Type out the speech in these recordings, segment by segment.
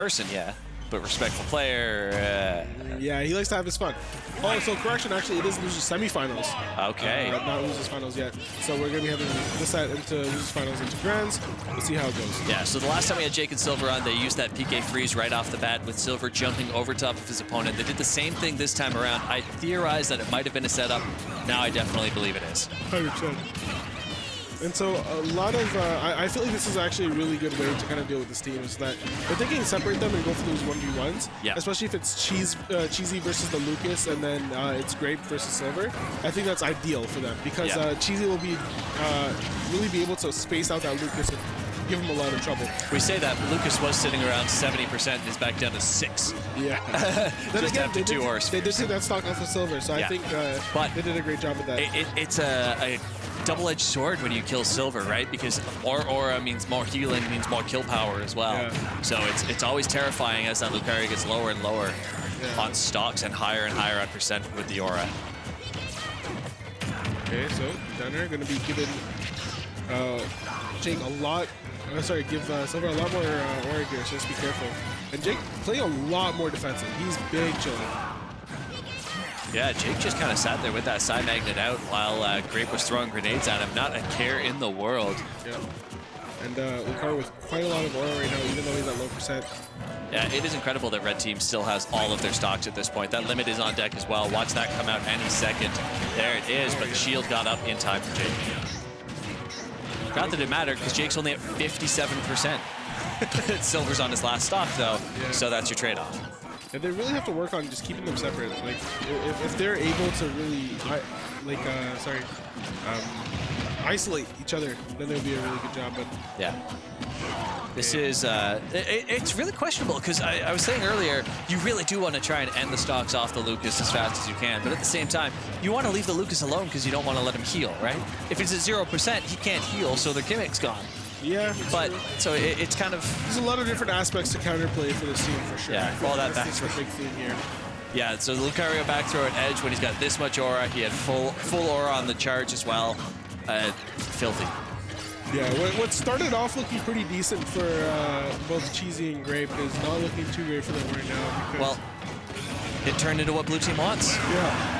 person, yeah. But respectful player. Yeah, he likes to have his fun. Oh, so correction, actually, it is losers semifinals. Okay. Not losers finals yet. So we're going to be having this set into losers finals into grands. We'll see how it goes. Yeah, so the last time we had Jake and Silver on, they used that PK freeze right off the bat with Silver jumping over top of his opponent. They did the same thing this time around. I theorized that it might have been a setup. Now I definitely believe it is. 100%. And so a lot of, I feel like this is actually a really good way to kind of deal with this team, is that if they can separate them and go for those 1v1s, yeah. Especially if it's Cheesy versus the Lucas and then it's Grape versus Silver, I think that's ideal for them because Cheesy will be really be able to space out that Lucas and give him a lot of trouble. We say that, but Lucas was sitting around 70% and is back down to 6. Yeah. Then again, after 2 hours. They did take that stock off of Silver, so I think but they did a great job with that. It's a double-edged sword when you kill Silver, right? Because more aura means more healing, means more kill power as well. Yeah. So it's always terrifying as that Lucario gets lower and lower on stocks and higher on percent with the aura. Okay, so Dunner gonna be giving Jake a lot. Give Silver a lot more aura gear, so just be careful. And Jake playing a lot more defensive. He's big chilling. Yeah, Jake just kind of sat there with that side magnet out while Grape was throwing grenades at him. Not a care in the world. Yeah. And Lucario with quite a lot of aura right now, even though he's at low percent. Yeah, it is incredible that Red Team still has all of their stocks at this point. That limit is on deck as well. Watch that come out any second. There it is, but the shield got up in time for Jake. Not that it mattered, because Jake's only at 57%. Silver's on his last stock, though, so that's your trade-off. And they really have to work on just keeping them separate. Like, if they're able to really, isolate each other, then it would be a really good job. But yeah, this is it's really questionable because I was saying earlier, you really do want to try and end the stocks off the Lucas as fast as you can, but at the same time, you want to leave the Lucas alone because you don't want to let him heal, right? If it's at 0%, he can't heal, so their gimmick's gone. Yeah, but so it's kind of, there's a lot of different aspects to counterplay for this team for sure. Yeah, all that back throw. Big theme here. Yeah, so the Lucario back throw at edge when he's got this much aura. He had full aura on the charge as well. Filthy. Yeah, what started off looking pretty decent for both Cheesy and Grape is not looking too great for them right now. Because well, it turned into what blue team wants. Yeah.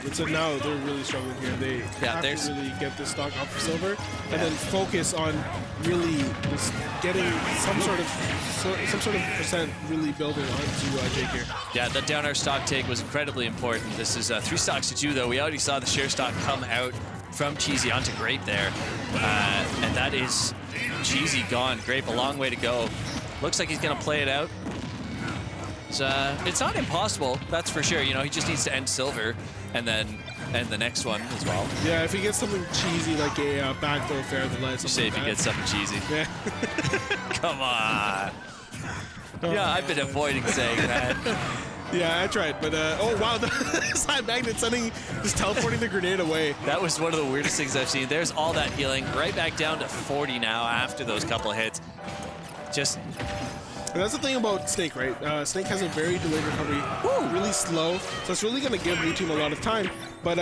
And so now they're really struggling here. They have to really get this stock off of Silver and then focus on really just getting some sort of percent really building onto Jake here. Yeah, that down air stock take was incredibly important. This is 3 stocks to 2 though. We already saw the share stock come out from Cheesy onto Grape there. And that is Cheesy gone. Grape a long way to go. Looks like he's gonna play it out. So, it's not impossible, that's for sure. You know, he just needs to end Silver and then end the next one as well. Yeah, if he gets something cheesy like a back throw fair, then let say if he gets something cheesy. Yeah. Come on. Yeah, I've been avoiding saying that. Yeah, I tried, but oh wow, the side magnet just teleporting the grenade away. That was one of the weirdest things I've seen. There's all that healing, right back down to 40 now after those couple of hits. Just... And that's the thing about Snake, right? Snake has a very delayed recovery, really slow, so it's really going to give Blue Team a lot of time. But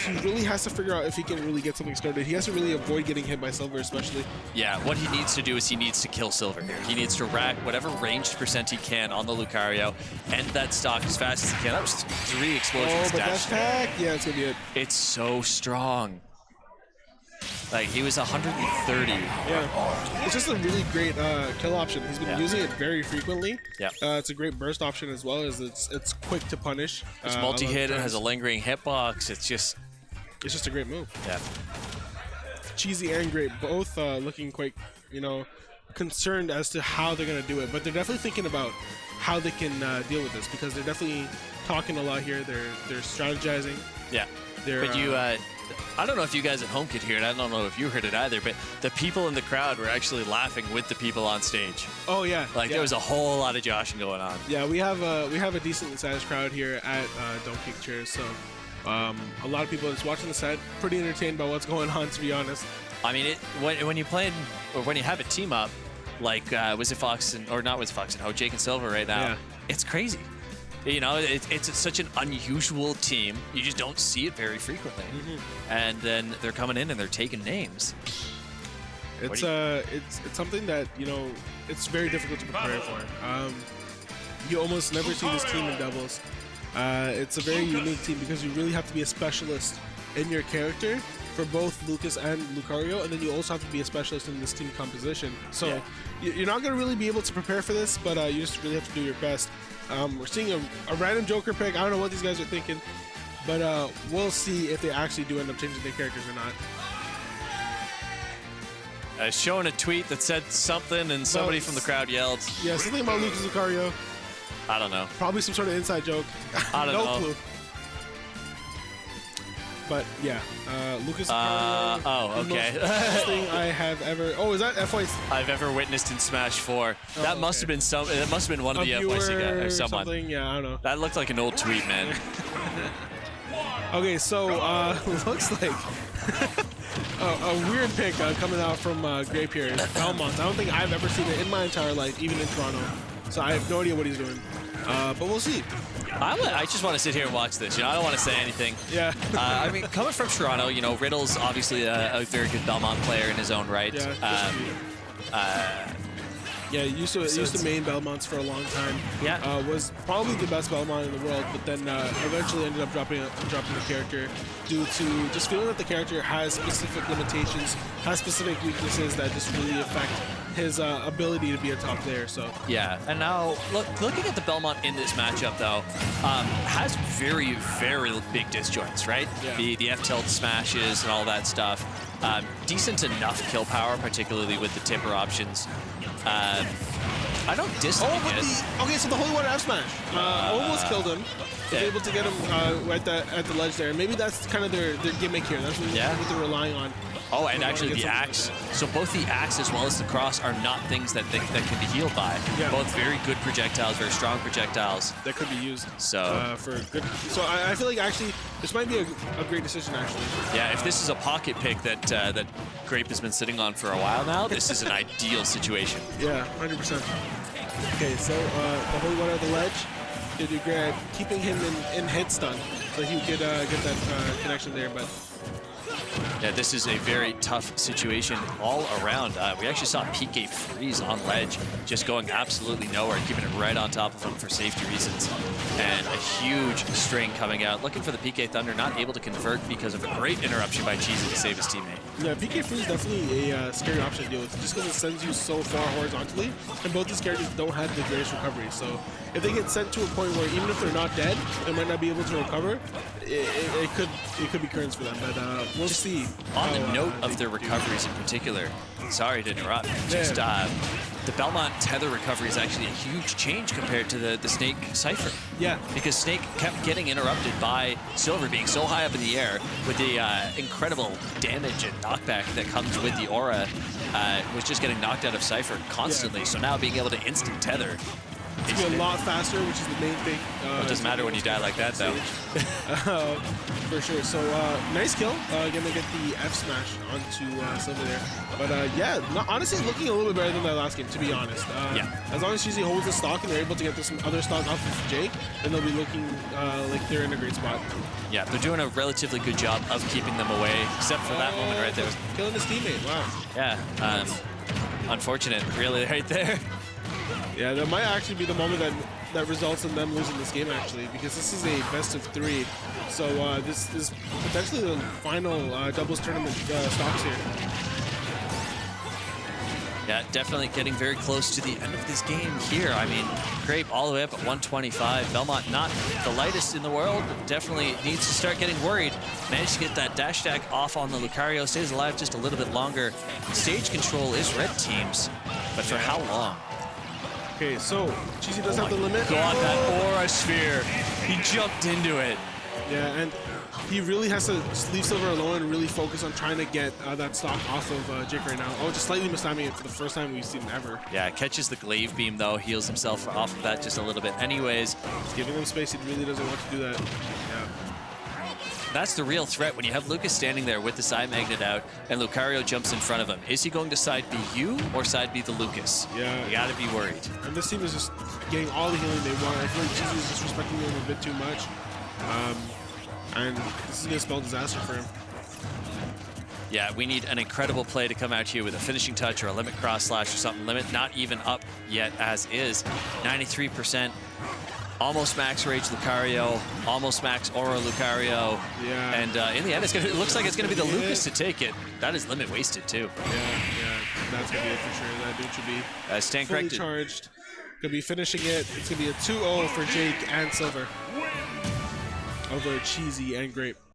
he really has to figure out if he can really get something started. He has to really avoid getting hit by Silver, especially. Yeah, what he needs to do is he needs to kill Silver here. He needs to rack whatever ranged percent he can on the Lucario, end that stock as fast as he can. That was 3 explosions. Oh, but dash attack? Yeah, it's going to be it. It's so strong. Like, he was 130. Yeah, it's just a really great kill option. He's been using it very frequently. Yeah, it's a great burst option as well as it's quick to punish. It's multi-hit, it has a lingering hitbox. It's just a great move. Yeah. Cheesy and Grape both looking quite, concerned as to how they're gonna do it, but they're definitely thinking about how they can deal with this because they're definitely talking a lot here. They're strategizing. Yeah. But you, I don't know if you guys at home could hear it. I don't know if you heard it either, but the people in the crowd were actually laughing with the people on stage. Oh yeah. Like there was a whole lot of joshing going on. Yeah, we have a decently sized crowd here at Don't Kick Chairs, so a lot of people just watching the set, pretty entertained by what's going on, to be honest. I mean, when you play or when you have a team up like Wizard Fox or not Wizard Fox and Jake and Silver right now, it's crazy. You know, it's such an unusual team. You just don't see it very frequently. And then they're coming in and they're taking names. It's something that, you know, it's very difficult to prepare for. You almost never see this team in doubles. It's a very unique team because you really have to be a specialist in your character for both Lucas and Lucario, and then you also have to be a specialist in this team composition. So you're not going to really be able to prepare for this, but you just really have to do your best. We're seeing a random Joker pick. I don't know what these guys are thinking, but we'll see if they actually do end up changing their characters or not. Showing a tweet that said something, and somebody from the crowd yelled. Yeah, something about Lucas Lucario. I don't know. Probably some sort of inside joke. I don't know. No clue. But yeah, Lucas Lucario. Oh, okay. The most thing I have ever. Oh, is that FYC? I've ever witnessed in Smash 4. That must have been some. That must have been one of the FYC guys or someone. Yeah, I don't know. That looked like an old tweet, man. Okay, so looks like a weird pick coming out from Grape here. Belmont. I don't think I've ever seen it in my entire life, even in Toronto. So I have no idea what he's doing. But we'll see. I just want to sit here and watch this. You know, I don't want to say anything. Yeah. I mean, coming from Toronto, you know, Riddle's obviously a very good Belmont player in his own right. Yeah, used to main Belmonts for a long time. Yeah. Was probably the best Belmont in the world, but then eventually ended up dropping the character due to just feeling that the character has specific limitations, has specific weaknesses that just really affect his ability to be a top player. So yeah, and now looking at the Belmont in this matchup though, has very big disjoints, right? Yeah. The F tilt smashes and all that stuff. Decent enough kill power, particularly with the tipper options. I don't dislike it. Okay, so the Holy Water F smash almost killed him. Was able to get him at the ledge there. Maybe that's kind of their gimmick here. That's what they're relying on. Oh, and actually the axe. So both the axe as well as the cross are not things that can be healed by. Yeah. Both very good projectiles, very strong projectiles. That could be used. So for good. So I feel like actually this might be a great decision actually. Yeah, if this is a pocket pick that Grape has been sitting on for a while now, this is an ideal situation. Yeah, 100%. Okay, so the Holy Water at the ledge. Did do great at keeping him in hit stun, so he could get that connection there, but. Yeah, this is a very tough situation all around. We actually saw PK freeze on ledge, just going absolutely nowhere, keeping it right on top of him for safety reasons. And a huge string coming out, looking for the PK Thunder, not able to convert because of a great interruption by Cheesey to save his teammate. Yeah, PK freeze is definitely a scary option to deal with, just because it sends you so far horizontally, and both these characters don't have the greatest recovery. So if they get sent to a point where even if they're not dead, they might not be able to recover, it could be currents for them. But we'll see. On the note of their recoveries in particular, sorry to interrupt, just the Belmont tether recovery is actually a huge change compared to the Snake Cypher. Yeah. Because Snake kept getting interrupted by Silver being so high up in the air with the incredible damage and knockback that comes with the aura, was just getting knocked out of Cypher constantly. Yeah. So now being able to instant tether. It's a lot faster, which is the main thing. It doesn't matter when you die like that, though. For sure. So, nice kill. Gonna get the F smash onto Silver there. But yeah, honestly, looking a little bit better than that last game, to be honest. As long as Cheesey holds the stock and they're able to get some other stock off of Jake, then they'll be looking like they're in a great spot. Yeah, they're doing a relatively good job of keeping them away, except for that moment right there. Killing his teammate, wow. Yeah, unfortunate, really, right there. Yeah, that might actually be the moment that results in them losing this game, actually, because this is a best of 3. So this is potentially the final doubles tournament stocks here. Yeah, definitely getting very close to the end of this game here. I mean, Grape all the way up at 125. Belmont not the lightest in the world, but definitely needs to start getting worried. Managed to get that dash attack off on the Lucario. Stays alive just a little bit longer. Stage control is red team's, but for how long? Okay, so Cheesey does have the limit. God, that aura sphere. He jumped into it. Yeah, and he really has to leave Silver alone and really focus on trying to get that stock off of Jake right now. Oh, just slightly mistiming it for the first time we've seen him ever. Yeah, catches the glaive beam though, heals himself off of that just a little bit anyways. He's giving him space, he really doesn't want to do that. Yeah. That's the real threat when you have Lucas standing there with the side magnet out and Lucario jumps in front of him. Is he going to side B you or side B the Lucas? Yeah. You gotta be worried. And this team is just getting all the healing they want. I feel like Cheesey is disrespecting them a bit too much. And this is gonna spell disaster for him. Yeah, we need an incredible play to come out here with a finishing touch or a limit cross slash or something. Limit not even up yet as is. 93%. Almost max Rage Lucario, almost max Aura Lucario. Yeah. And in the end, it looks like it's going to be the Lucas to take it. That is limit wasted, too. Yeah. That's going to be it for sure. That dude should be Stand fully corrected. charged. Going to be finishing it. It's going to be a 2-0 for Jake and Silver over Cheesey and Grape.